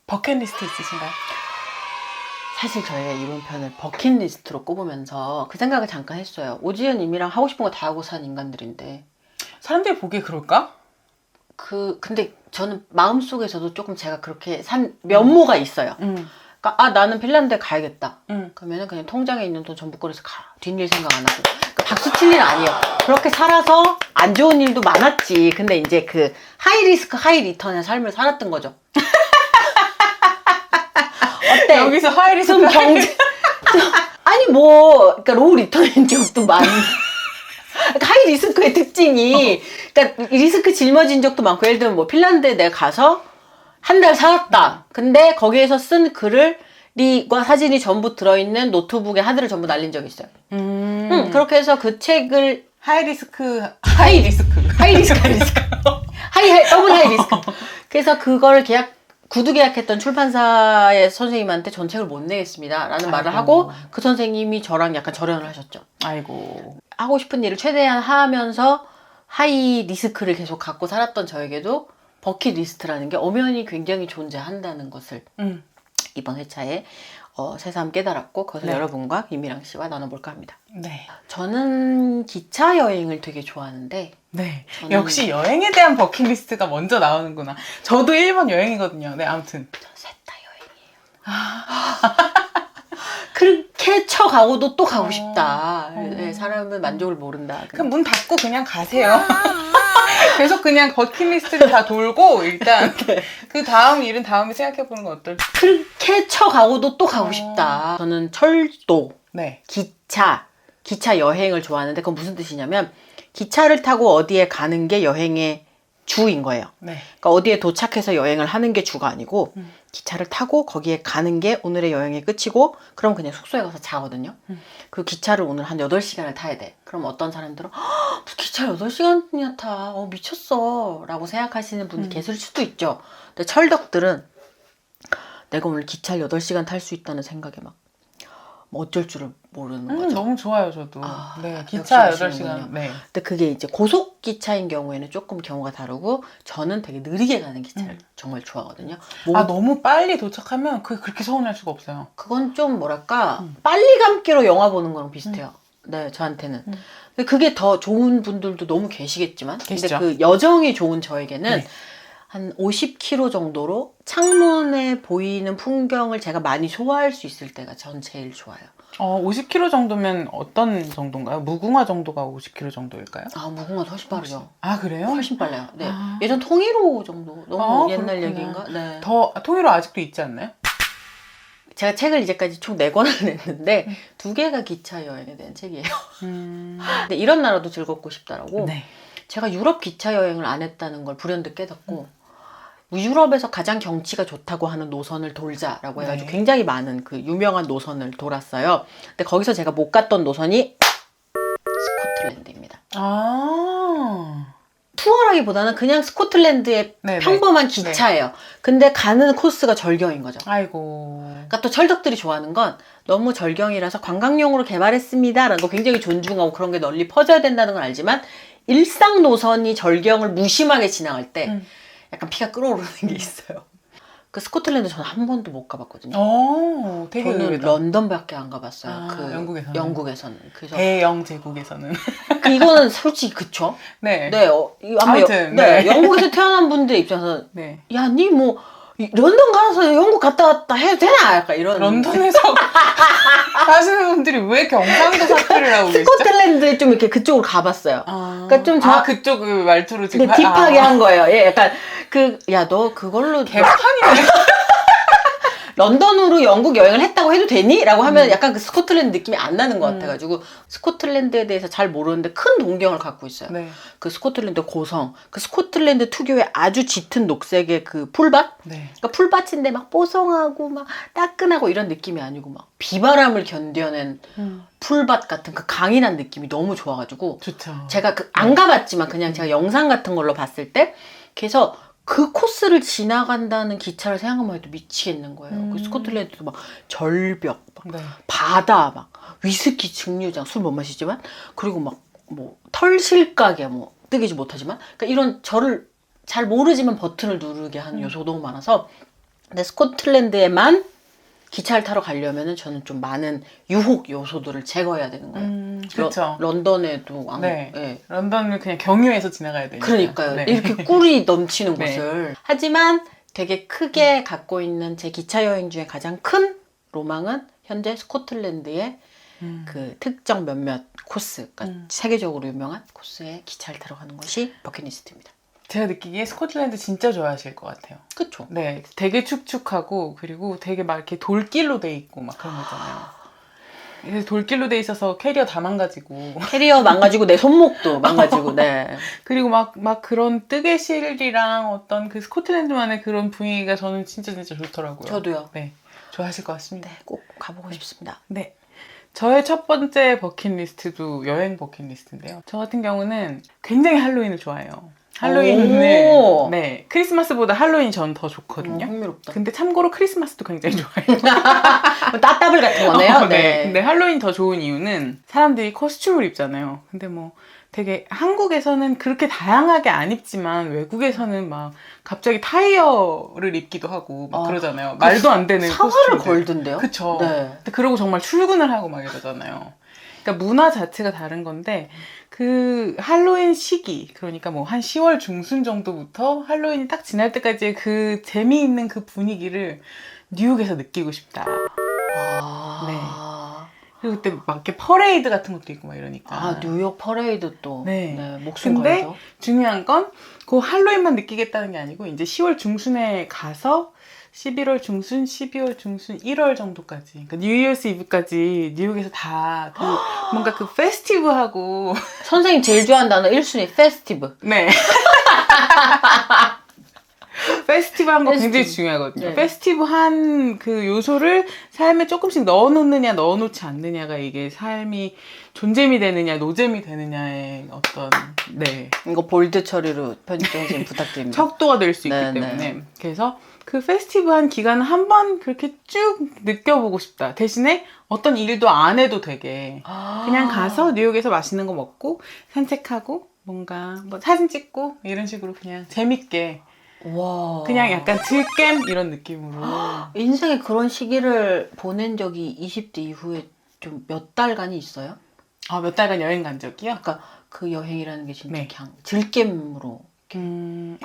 버킷리스트 있으신가요? 사실 저희가 이번 편을 버킷리스트로 꼽으면서 그 생각을 잠깐 했어요. 오지은님이랑 하고 싶은 거 다 하고 산 인간들인데 사람들이 보기에 그럴까? 근데 저는 마음속에서도 조금 제가 그렇게 산 면모가 있어요. 그러니까 나는 핀란드에 가야겠다. 그러면은 그냥 통장에 있는 돈 전부 꺼내서 가. 뒷일 생각 안 하고. 그러니까 박수 칠 일은 아니에요. 그렇게 살아서 안 좋은 일도 많았지. 근데 이제 그 하이 리스크 하이 리턴의 삶을 살았던 거죠. 어때? 여기서 하이리스크 좀 경제 아니 뭐 그러니까 로우 리턴인 적도 많이 그러니까 하이 리스크의 특징이 그러니까 리스크 짊어진 적도 많고 예를 들면 뭐 핀란드에 내가 가서 한 달 살았다. 근데 거기에서 쓴 글을 과 사진이 전부 들어있는 노트북에 하드를 전부 날린 적이 있어요. 그렇게 해서 그 책을 하이리스크 하이 리스크 더블 하이 리스크. 그래서 그거를 구두 계약했던 출판사의 선생님한테 전 책을 못 내겠습니다 라는 말을 하고 그 선생님이 저랑 약간 절연을 하셨죠. 아이고. 하고 싶은 일을 최대한 하면서 하이 리스크를 계속 갖고 살았던 저에게도 버킷리스트라는 게 엄연히 굉장히 존재한다는 것을 이번 회차에 새삼 깨달았고 그것을 여러분과 김미랑 씨와 나눠볼까 합니다. 네. 저는 기차 여행을 되게 좋아하는데 네. 역시 여행에 대한 버킷리스트가 먼저 나오는구나. 저도 일본 여행이거든요. 네, 아무튼. 셋 다 여행이에요. 그렇게 쳐가고도 또 가고 싶다. 네, 사람은 만족을 모른다. 그럼 문 닫고 그냥 가세요. 계속 그냥 버킷리스트를 다 돌고 일단 그 다음 일은 다음에 생각해보는 건 어떨지. 그렇게 쳐가고도 또 가고 싶다. 저는 철도, 네. 기차 여행을 좋아하는데 그건 무슨 뜻이냐면 기차를 타고 어디에 가는 게 여행의 주인 거예요. 네. 그러니까 어디에 도착해서 여행을 하는 게 주가 아니고 기차를 타고 거기에 가는 게 오늘의 여행의 끝이고 그럼 그냥 숙소에 가서 자거든요. 그 기차를 오늘 한 8시간을 타야 돼. 그럼 어떤 사람들은 무슨 기차 8시간이나 타. 미쳤어 라고 생각하시는 분이 계실 수도 있죠. 근데 철덕들은 내가 오늘 기차를 8시간 탈 수 있다는 생각에 막 어쩔 줄을 모르는 거죠. 너무 좋아요, 저도. 네, 역시 기차 아시는군요. 8시간. 네. 근데 그게 이제 고속기차인 경우에는 조금 경우가 다르고 저는 되게 느리게 가는 기차를 정말 좋아하거든요. 너무 빨리 도착하면 그렇게 서운할 수가 없어요. 그건 좀 뭐랄까 빨리 감기로 영화 보는 거랑 비슷해요. 네, 저한테는. 근데 그게 더 좋은 분들도 너무 계시겠지만 계시죠. 근데 그 여정이 좋은 저에게는 네. 한 50km 정도로 창문에 보이는 풍경을 제가 많이 소화할 수 있을 때가 전 제일 좋아요. 50km 정도면 어떤 정도인가요? 무궁화 정도가 50km 정도일까요? 무궁화도 훨씬 빠르죠. 아, 그래요? 훨씬 빨라요. 네. 예전 통일호 정도. 너무 옛날 그렇구나. 얘기인가? 네. 통일호 아직도 있지 않나요? 제가 책을 이제까지 총 4권을 냈는데 2개가 기차 여행에 대한 책이에요. 근데 이런 나라도 즐겁고 싶다라고. 네. 제가 유럽 기차 여행을 안 했다는 걸 불현듯 깨닫고 유럽에서 가장 경치가 좋다고 하는 노선을 돌자라고 해가지고 굉장히 많은 그 유명한 노선을 돌았어요. 근데 거기서 제가 못 갔던 노선이 스코틀랜드입니다. 투어라기보다는 그냥 스코틀랜드의 평범한 기차예요. 근데 가는 코스가 절경인 거죠. 아이고. 그러니까 또 철덕들이 좋아하는 건 너무 절경이라서 관광용으로 개발했습니다 라는 거 굉장히 존중하고 그런 게 널리 퍼져야 된다는 건 알지만 일상 노선이 절경을 무심하게 지나갈 때 약간 피가 끓어오르는 게 있어요. 그 스코틀랜드 저는 한 번도 못 가봤거든요. 되게 저는 의외다. 런던밖에 안 가봤어요. 영국에서는. 그래서 대영 제국에서는. 이거는 솔직히 그쵸? 네. 네. 아무튼, 영국에서 태어난 분들 입장에서 네. 야, 니 뭐 런던 가서 영국 갔다 왔다 해도 되나? 약간 이런. 런던에서 사시는 분들이 왜 경상도 사투리를 하고 계시죠? 스코틀랜드에 좀 이렇게 그쪽으로 가봤어요. 그러니까 좀 그쪽 그 말투로 지금 딥하게 한 거예요. 예, 약간 야, 너 그걸로 개판이네. 런던으로 영국 여행을 했다고 해도 되니? 라고 하면 약간 그 스코틀랜드 느낌이 안 나는 것 같아가지고 스코틀랜드에 대해서 잘 모르는데 큰 동경을 갖고 있어요. 네. 그 스코틀랜드 고성, 그 스코틀랜드 특유의 아주 짙은 녹색의 그 풀밭? 네. 그러니까 풀밭인데 막 뽀송하고 막 따끈하고 이런 느낌이 아니고 막 비바람을 견뎌낸 풀밭 같은 그 강인한 느낌이 너무 좋아가지고 좋죠. 제가 안 가봤지만 그냥 제가 영상 같은 걸로 봤을 때 그래서 그 코스를 지나간다는 기차를 생각만 해도 미치겠는 거예요. 그 스코틀랜드도 막 절벽, 막 바다, 막 위스키 증류장, 술 못 마시지만 그리고 막 뭐 털실가게 뭐 뜨기지 못하지만 그러니까 이런 저를 잘 모르지만 버튼을 누르게 하는 요소가 너무 많아서 근데 스코틀랜드에만 기차를 타러 가려면은 저는 좀 많은 유혹 요소들을 제거해야 되는 거예요. 그렇죠. 런던에도 네. 예. 런던을 그냥 경유해서 지나가야 되니까. 그러니까요. 네. 이렇게 꿀이 넘치는 네. 곳을. 하지만 되게 크게 갖고 있는 제 기차 여행 중에 가장 큰 로망은 현재 스코틀랜드의 그 특정 몇몇 코스, 그러니까 세계적으로 유명한 코스에 기차를 타러 가는 것이 버킷리스트입니다. 제가 느끼기에 스코틀랜드 진짜 좋아하실 것 같아요. 그쵸? 네, 되게 축축하고 그리고 되게 막 이렇게 돌길로 돼 있고 막 그런 거 있잖아요. 그래서 돌길로 돼 있어서 캐리어 다 망가지고 캐리어 망가지고 내 손목도 망가지고, 네. 그리고 막 그런 뜨개실이랑 어떤 그 스코틀랜드만의 그런 분위기가 저는 진짜 좋더라고요. 저도요. 네, 좋아하실 것 같습니다. 네, 꼭 가보고 싶습니다. 네. 저의 첫 번째 버킷리스트도 여행 버킷리스트인데요. 저 같은 경우는 굉장히 할로윈을 좋아해요. 할로윈을 오. 네, 크리스마스보다 할로윈이 저는 더 좋거든요. 흥미롭다. 근데 참고로 크리스마스도 굉장히 좋아해요. 따따블 같은 거네요. 네. 근데 할로윈 더 좋은 이유는 사람들이 코스튬을 입잖아요. 근데 뭐 되게 한국에서는 그렇게 다양하게 안 입지만 외국에서는 막 갑자기 타이어를 입기도 하고 막 그러잖아요. 말도 안 되는 사활을 코스튬들. 걸던데요? 그쵸. 네. 근데 그러고 정말 출근을 하고 막 이러잖아요. 그러니까 문화 자체가 다른 건데 그 할로윈 시기, 그러니까 뭐 한 10월 중순 정도부터 할로윈이 딱 지날 때까지의 그 재미있는 그 분위기를 뉴욕에서 느끼고 싶다. 아. 그리고 그때 막 이렇게 퍼레이드 같은 것도 있고 막 이러니까. 아, 뉴욕 퍼레이드 또. 네. 목숨 근데 걸죠. 중요한 건 그 할로윈만 느끼겠다는 게 아니고 이제 10월 중순에 가서 11월 중순, 12월 중순, 1월 정도까지, 그러니까 뉴이어스 이브까지 뉴욕에서 다 그 뭔가 그 페스티브하고 선생님 제일 좋아하는 단어 1순위, 페스티브. 네. 페스티브한 거 굉장히 중요하거든요. 네. 페스티브한 그 요소를 삶에 조금씩 넣어놓느냐 넣어놓지 않느냐가 이게 삶이 존잼이 되느냐 노잼이 되느냐의 어떤 네 이거 볼드 처리로 편집 선생님 부탁드립니다. 척도가 될 수 있기 네, 때문에 네. 그래서 그 페스티브한 기간을 한번 그렇게 쭉 느껴보고 싶다. 대신에 어떤 일도 안 해도 되게 그냥 가서 뉴욕에서 맛있는 거 먹고 산책하고 뭔가 뭐 사진 찍고 이런 식으로 그냥 재밌게 와. 그냥 약간 들겜 이런 느낌으로. 인생에 그런 시기를 보낸 적이 20대 이후에 좀 몇 달간이 있어요? 몇 달간 여행 간 적이요? 그러니까 그 여행이라는 게 진짜 네. 그냥 들겜으로.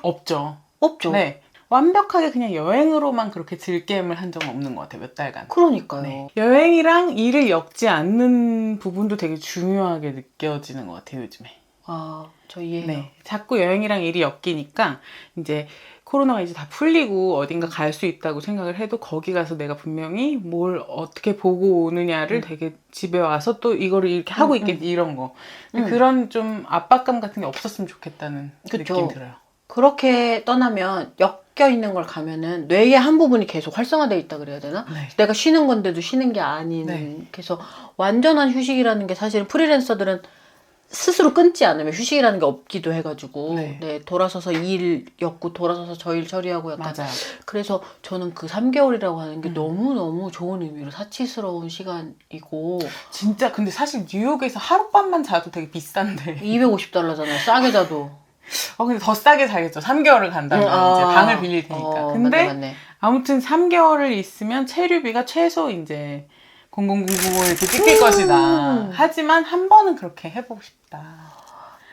없죠. 없죠. 네. 완벽하게 그냥 여행으로만 그렇게 들겜을 한 적은 없는 것 같아요. 몇 달간. 그러니까요. 네. 여행이랑 일을 엮지 않는 부분도 되게 중요하게 느껴지는 것 같아요, 요즘에. 아, 저 이해해요. 네. 자꾸 여행이랑 일이 엮이니까 이제 코로나가 이제 다 풀리고 어딘가 갈 수 있다고 생각을 해도 거기 가서 내가 분명히 뭘 어떻게 보고 오느냐를 되게 집에 와서 또 이거를 이렇게 하고 있겠지 이런 거. 그런 좀 압박감 같은 게 없었으면 좋겠다는 그쵸. 느낌 들어요. 그렇게 떠나면 엮여 있는 걸 가면은 뇌의 한 부분이 계속 활성화되어 있다 그래야 되나? 네. 내가 쉬는 건데도 쉬는 게 아닌. 네. 그래서 완전한 휴식이라는 게 사실은 프리랜서들은 스스로 끊지 않으면 휴식이라는 게 없기도 해가지고 네. 돌아서서 이 일 엮고 돌아서서 저 일 처리하고 약간 맞아요. 그래서 저는 그 3개월이라고 하는 게 너무너무 좋은 의미로 사치스러운 시간이고 진짜 근데 사실 뉴욕에서 하룻밤만 자도 되게 비싼데. $250잖아요. 싸게 자도. 근데 더 싸게 자겠죠. 3개월을 간다면 이제 방을 빌릴 테니까. 근데 맞네. 아무튼 3개월을 있으면 체류비가 최소 이제 0000을 이렇게 찍힐 것이다. 하지만 한 번은 그렇게 해보고 싶다.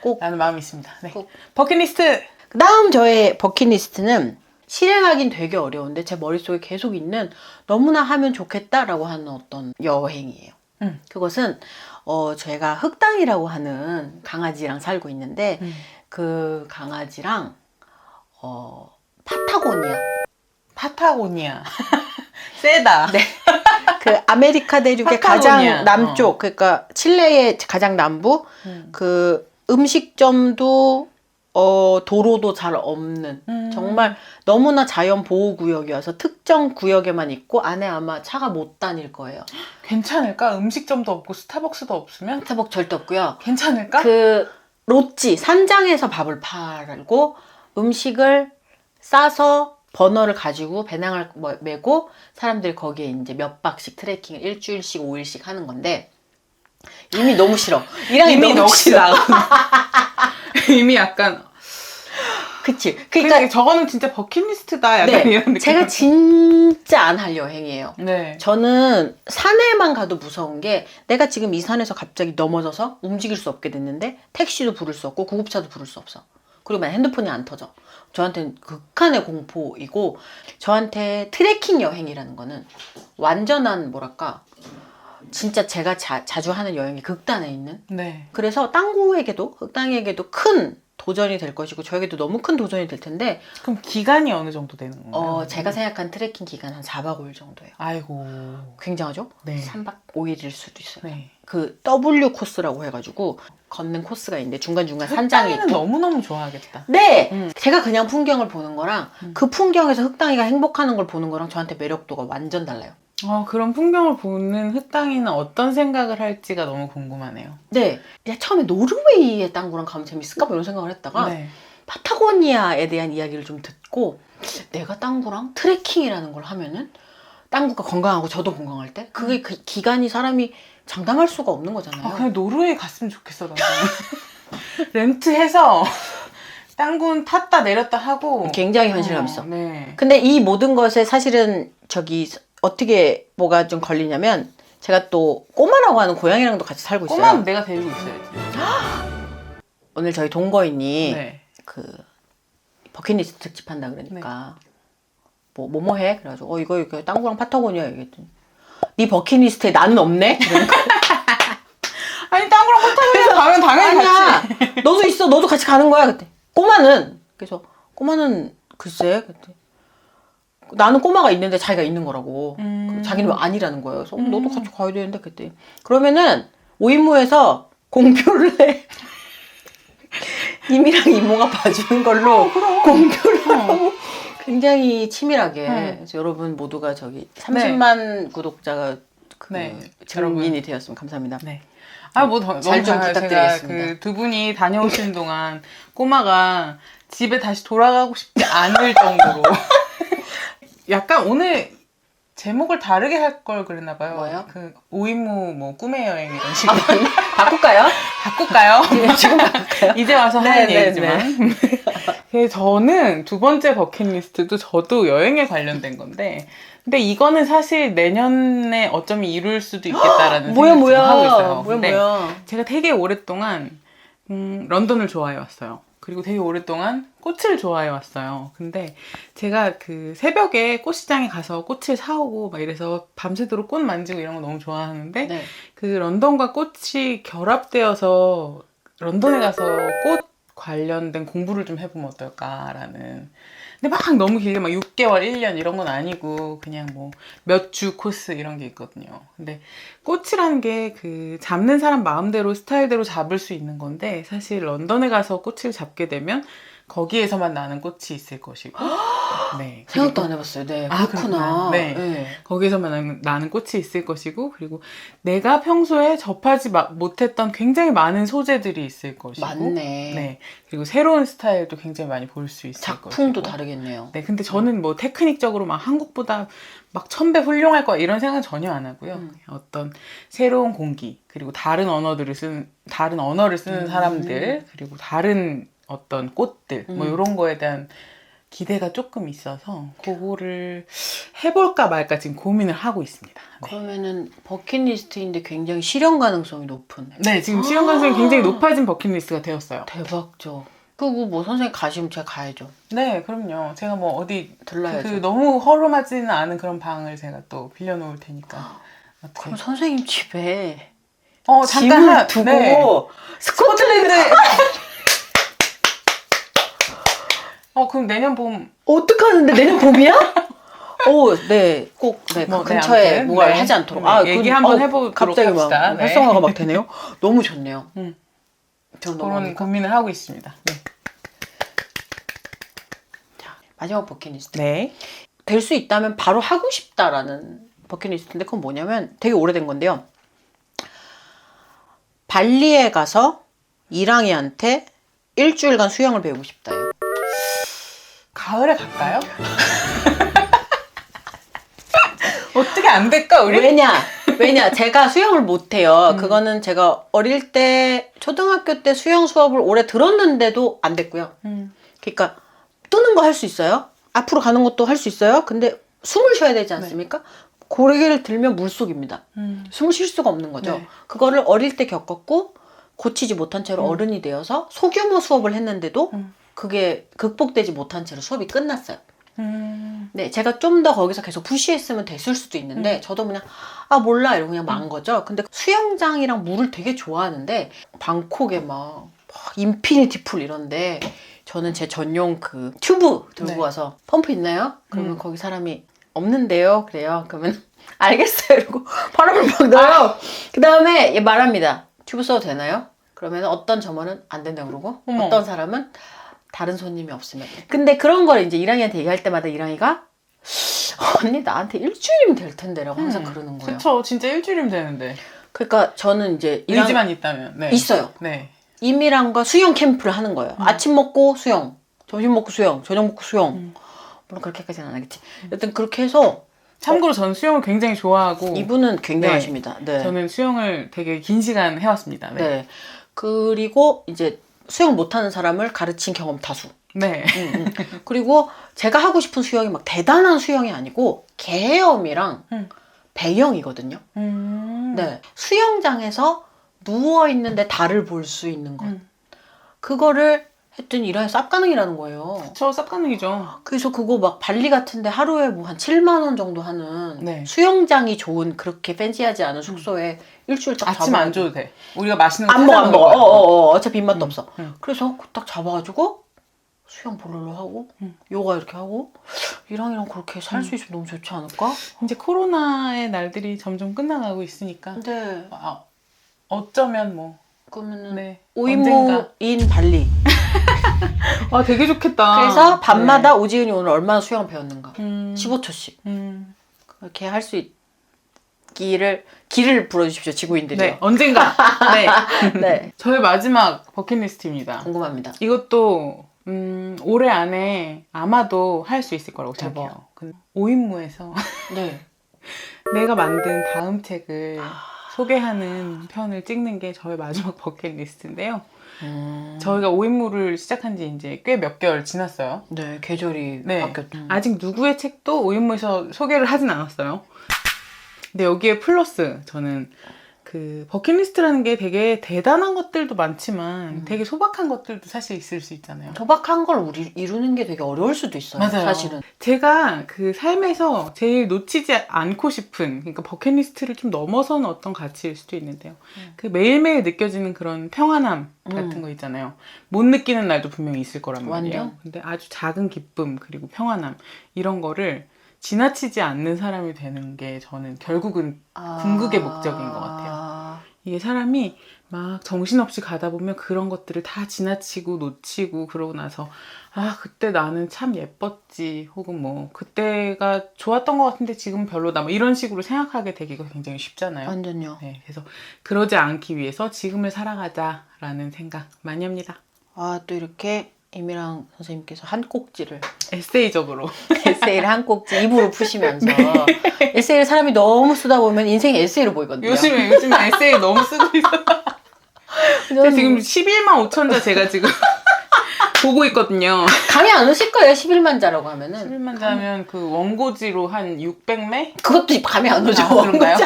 꼭. 라는 마음이 있습니다. 네. 꼭. 버킷리스트! 그 다음 저의 버킷리스트는 실행하긴 되게 어려운데 제 머릿속에 계속 있는 너무나 하면 좋겠다라고 하는 어떤 여행이에요. 그것은 제가 흑당이라고 하는 강아지랑 살고 있는데 그 강아지랑 파타고니아. 세다. 네. 그 아메리카 대륙의 파타고니아. 가장 남쪽, 그러니까 칠레의 가장 남부, 그 음식점도 도로도 잘 없는 정말 너무나 자연 보호 구역이어서 특정 구역에만 있고 안에 아마 차가 못 다닐 거예요. 괜찮을까? 음식점도 없고 스타벅스도 없으면? 스타벅 절대 없고요. 괜찮을까? 그 롯지 산장에서 밥을 팔고 음식을 싸서 버너를 가지고 배낭을 메고 사람들이 거기에 이제 몇 박씩 트레킹을 일주일씩 5일씩 하는 건데 이미 너무 싫어. 이미 너무 싫어. 이미 약간 그치. 그러니까 저거는 진짜 버킷리스트다. 약간 네, 이런 느낌. 제가 진짜 안 할 여행이에요. 네. 저는 산에만 가도 무서운 게 내가 지금 이 산에서 갑자기 넘어져서 움직일 수 없게 됐는데 택시도 부를 수 없고 구급차도 부를 수 없어. 그리고 만약 핸드폰이 안 터져. 저한테는 극한의 공포이고 저한테 트레킹 여행이라는 거는 완전한 뭐랄까 진짜 제가 자주 하는 여행이 극단에 있는 네. 그래서 땅구에게도 흑당에게도 큰 도전이 될 것이고 저에게도 너무 큰 도전이 될 텐데 그럼 기간이 어느 정도 되는 건가요? 제가 생각한 트레킹 기간 한 4박 5일 정도예요. 아이고. 굉장하죠? 네. 3박 5일일 수도 있어요. 네. 그 W 코스라고 해가지고 걷는 코스가 있는데 중간중간 산장이 흑당이는 있고 너무너무 좋아하겠다. 네! 제가 그냥 풍경을 보는 거랑 음. 그 풍경에서 흑당이가 행복하는 걸 보는 거랑 저한테 매력도가 완전 달라요. 그런 풍경을 보는 흑당이는 어떤 생각을 할지가 너무 궁금하네요. 네. 내가 처음에 노르웨이의 땅구랑 가면 재밌을까? 뭐 이런 생각을 했다가 네. 파타고니아에 대한 이야기를 좀 듣고 내가 땅구랑 트레킹이라는 걸 하면은 땅구가 건강하고 저도 건강할 때 그게 그 기간이 사람이 장담할 수가 없는 거잖아요. 그냥 노르웨이 갔으면 좋겠어, 나는. 렌트해서 땅군 탔다 내렸다 하고. 굉장히 현실감 있어. 네. 근데 이 모든 것에 사실은 어떻게 뭐가 좀 걸리냐면 제가 또 꼬마라고 하는 고양이랑도 같이 살고 있어요. 꼬마는 내가 데리고 있어야지. 오늘 저희 동거인이 네. 그 버킷리스트 특집 한다 그러니까 뭐 해? 그래가지고 이거 땅구랑 파타고니아 얘기했더니 네 버킷리스트에 나는 없네? 그러니까 아니 땅구랑 파타고니아 가면 당연히 아니야. 같이. 너도 있어. 너도 같이 가는 거야. 그때 꼬마는 그래서 꼬마는 글쎄 그때 나는 꼬마가 있는데 자기가 있는 거라고. 자기는 아니라는 거예요. 그래서 너도 같이 가야 되는데 그때 그러면은 오인무에서 공표를 해. 님이랑 이모가 봐주는 걸로 공표를 하고 굉장히 치밀하게 그래서 여러분 모두가 저기 30만 구독자가 네. 증인이 되었으면 감사합니다. 네. 너무 잘 좀 잘해요. 부탁드리겠습니다. 제가 그 두 분이 다녀오시는 동안 꼬마가 집에 다시 돌아가고 싶지 않을 정도로. 약간 오늘 제목을 다르게 할 걸 그랬나 봐요. 뭐요? 그 오인무 뭐 꿈의 여행 이런 식으로. 바꿀까요? 바꿀까요? 지금 바꿀까요? 이제 와서 네, 하는 네, 얘기지만. 그래서 저는 두 번째 버킷리스트도 저도 여행에 관련된 건데, 근데 이거는 사실 내년에 어쩌면 이룰 수도 있겠다라는 생각을 지금 하고 있어요. 근데 제가 되게 오랫동안 런던을 좋아해 왔어요. 그리고 되게 오랫동안 꽃을 좋아해 왔어요. 근데 제가 그 새벽에 꽃시장에 가서 꽃을 사오고 막 이래서 밤새도록 꽃 만지고 이런 거 너무 좋아하는데 네. 그 런던과 꽃이 결합되어서 런던에 가서 꽃 관련된 공부를 좀 해보면 어떨까라는. 근데 막 너무 길게 막 6개월, 1년 이런 건 아니고 그냥 뭐 몇 주 코스 이런 게 있거든요. 근데 꽃이라는 게 그 잡는 사람 마음대로 스타일대로 잡을 수 있는 건데 사실 런던에 가서 꽃을 잡게 되면 거기에서만 나는 꽃이 있을 것이고 네. 생각도 안 해봤어요. 네, 아, 그렇구나. 그렇구나. 네. 거기에서만 나는 꽃이 있을 것이고 그리고 내가 평소에 접하지 못했던 굉장히 많은 소재들이 있을 것이고 맞네. 네. 그리고 새로운 스타일도 굉장히 많이 볼 수 있을 것이고 작품도 다르겠네요. 네, 근데 저는 뭐 테크닉적으로 막 한국보다 막 1000배 훌륭할 거야 이런 생각은 전혀 안 하고요. 그냥 어떤 새로운 공기 그리고 다른 언어를 쓰는 사람들 그리고 다른 어떤 꽃들 뭐 이런 거에 대한 기대가 조금 있어서 그거를 해볼까 말까 지금 고민을 하고 있습니다. 네. 그러면은 버킷리스트인데 굉장히 실현 가능성이 높은. 네, 지금 실현 가능성이 굉장히 높아진 버킷리스트가 되었어요. 대박죠. 그리고 뭐 선생님 가시면 제가 가야죠. 네, 그럼요. 제가 뭐 어디 들러야죠. 그 너무 허름하지는 않은 그런 방을 제가 또 빌려놓을 테니까. 어떻게? 그럼 선생님 집에 잠깐 짐을 두고 네. 스코틀랜드 그럼 내년 봄 어떡하는데 내년 봄이야? 네, 꼭 네, 뭐, 그 근처에 아무튼, 뭔가를 네. 하지 않도록. 네, 얘기 한번 해보도록 갑자기 합시다. 막 네. 활성화가 막 되네요. 너무 좋네요. 저는 너무 그런 합니까? 고민을 하고 있습니다. 네. 자, 마지막 버킷리스트. 네. 될 수 있다면 바로 하고 싶다라는 버킷리스트인데 그건 뭐냐면 되게 오래된 건데요. 발리에 가서 이랑이한테 일주일간 수영을 배우고 싶다요. 가을에 갈까요? 어떻게 안 될까 우리? 왜냐 제가 수영을 못해요. 그거는 제가 어릴 때 초등학교 때 수영 수업을 오래 들었는데도 안 됐고요. 그러니까 거 할 수 있어요. 앞으로 가는 것도 할 수 있어요. 근데 숨을 쉬어야 되지 않습니까? 고개를 들면 물속입니다. 숨을 쉴 수가 없는 거죠. 네. 그거를 어릴 때 겪었고 고치지 못한 채로 어른이 되어서 소규모 수업을 했는데도 그게 극복되지 못한 채로 수업이 끝났어요. 네, 제가 좀 더 거기서 계속 푸시했으면 됐을 수도 있는데 저도 그냥 아 몰라 이러고 그냥 만 거죠. 근데 수영장이랑 물을 되게 좋아하는데 방콕에 막 인피니티 풀 이런데 저는 제 전용 그 튜브 들고 네. 와서 펌프 있나요? 그러면 거기 사람이 없는데요. 그래요. 그러면 알겠어요. 이러고 바람을 막 넣어요. 그 다음에 얘 말합니다. 튜브 써도 되나요? 그러면 어떤 점원은 안 된다고 그러고 어머. 어떤 사람은 다른 손님이 없으면 돼. 근데 그런 걸 이제 이랑이한테 얘기할 때마다 이랑이가 언니 나한테 일주일이면 될 텐데라고 항상 그러는 거예요. 그쵸. 진짜 일주일이면 되는데. 그러니까 저는 이제 의지만 있다면. 네. 있어요. 네. 이미랑과 수영 캠프를 하는 거예요. 아침 먹고 수영, 점심 먹고 수영, 저녁 먹고 수영. 물론 그렇게까지는 안 하겠지. 여튼 그렇게 해서 참고로 저는 수영을 굉장히 좋아하고 이분은 굉장하십니다. 네. 저는 수영을 되게 긴 시간 해왔습니다. 네. 네. 그리고 이제 수영 못하는 사람을 가르친 경험 다수. 네. 그리고 제가 하고 싶은 수영이 막 대단한 수영이 아니고 개헤엄이랑 배영이거든요. 네. 수영장에서 누워 있는데 달을 볼 수 있는 것. 그거를 했더니 이랑이 쌉가능이라는 거예요. 저 쌉가능이죠. 그래서 그거 막 발리 같은데 하루에 뭐 한 7만 원 정도 하는 네. 수영장이 좋은 그렇게 팬시하지 않은 숙소에 일주일 딱 아침 안 줘도 돼. 우리가 맛있는 거 안 먹어 찾아 안 먹을 먹어. 거야. 어차피 입맛도 없어. 그래서 딱 잡아가지고 수영 볼로 하고 요가 이렇게 하고 이랑이랑 그렇게 살 수 있으면 너무 좋지 않을까? 이제 코로나의 날들이 점점 끝나가고 있으니까 네. 어쩌면 뭐 그러면은 네. 오이모인 발리. 아 되게 좋겠다. 그래서 밤마다 오지은이 오늘 얼마나 수영 배웠는가. 15초씩. 그렇게 할 수 길을 불어주십시오, 지구인들이요. 네. 언젠가. 네. 네. 저의 마지막 버킷리스트입니다. 궁금합니다. 이것도 올해 안에 아마도 할 수 있을 거라고 대박. 생각해요. 오인무에서 네. 내가 만든 다음 책을 소개하는 편을 찍는 게 저의 마지막 버킷리스트인데요. 저희가 오인무를 시작한 지 이제 꽤 몇 개월 지났어요. 네, 계절이 네. 바뀌었죠. 아직 누구의 책도 오인무에서 소개를 하진 않았어요. 근데 여기에 플러스 저는 그 버킷리스트라는 게 되게 대단한 것들도 많지만 되게 소박한 것들도 사실 있을 수 있잖아요. 소박한 걸 우리 이루는 게 되게 어려울 수도 있어요. 맞아요. 사실은. 제가 그 삶에서 제일 놓치지 않고 싶은, 그러니까 버킷리스트를 좀 넘어서는 어떤 가치일 수도 있는데요. 그 매일매일 느껴지는 그런 평안함 같은 거 있잖아요. 못 느끼는 날도 분명히 있을 거란 말이에요. 완전. 근데 아주 작은 기쁨 그리고 평안함 이런 거를 지나치지 않는 사람이 되는 게 저는 결국은 궁극의 목적인 것 같아요. 이게 사람이 막 정신없이 가다 보면 그런 것들을 다 지나치고 놓치고 그러고 나서 아 그때 나는 참 예뻤지 혹은 뭐 그때가 좋았던 것 같은데 지금 별로다 뭐 이런 식으로 생각하게 되기가 굉장히 쉽잖아요. 완전요. 네, 그래서 그러지 않기 위해서 지금을 살아가자라는 생각 많이 합니다. 또 이렇게 이미랑 선생님께서 한 꼭지를 에세이적으로. 에세이를 한 꼭지 입으로 푸시면서 에세이를 사람이 너무 쓰다 보면 인생이 에세이로 보이거든요. 요즘에 에세이 너무 쓰고 있어요. 제가 지금 11만 5천자 제가 지금 보고 있거든요. 감이 안 오실 거예요. 11만 자라고 하면은. 11만 자면 그 원고지로 한 600매? 그것도 감이 안 오죠. 그런가요?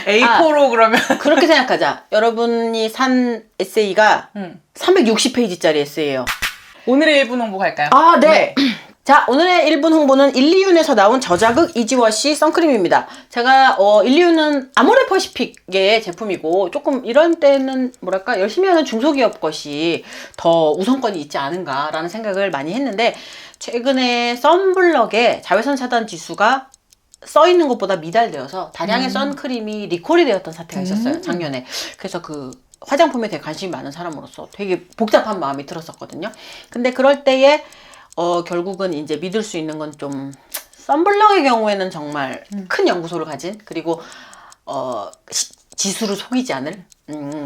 A4로 그러면 그렇게 생각하자. 여러분이 산 에세이가 360페이지짜리 에세이예요. 오늘의 1분 홍보 갈까요? 네. 자, 오늘의 1분 홍보는 일리윤에서 나온 저자극 이지워시 선크림입니다. 제가 일리윤은 아모레퍼시픽의 제품이고 조금 이런 때는 뭐랄까 열심히 하는 중소기업 것이 더 우선권이 있지 않은가라는 생각을 많이 했는데 최근에 선블럭에 자외선 차단 지수가 써 있는 것보다 미달되어서 다량의 선크림이 리콜이 되었던 사태가 있었어요. 작년에. 그래서 그 화장품에 되게 관심이 많은 사람으로서 되게 복잡한 마음이 들었었거든요. 근데 그럴 때에 결국은 이제 믿을 수 있는 건 좀 선블럭의 경우에는 정말 큰 연구소를 가진 그리고 지수를 속이지 않을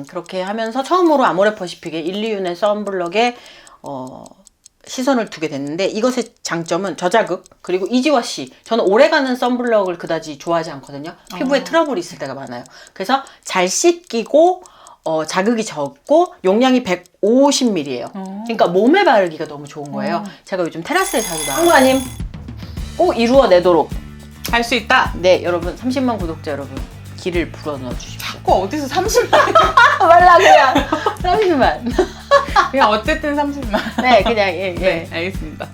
그렇게 하면서 처음으로 아모레퍼시픽의 일리윤의 선블럭에 시선을 두게 됐는데 이것의 장점은 저자극 그리고 이지워시 저는 오래가는 선블럭을 그다지 좋아하지 않거든요. 피부에 트러블이 있을 때가 많아요. 그래서 잘 씻기고 자극이 적고 용량이 150ml예요. 그러니까 몸에 바르기가 너무 좋은 거예요. 제가 요즘 테라스에 자주 나와요. 홍과님 꼭 이루어내도록 할 수 있다. 네, 여러분 30만 구독자 여러분 기를 불어넣어 주십시오. 자꾸 어디서 30만? 말라 그냥 30만. 그냥 어쨌든 30만. 네, 그냥 예. 네, 알겠습니다.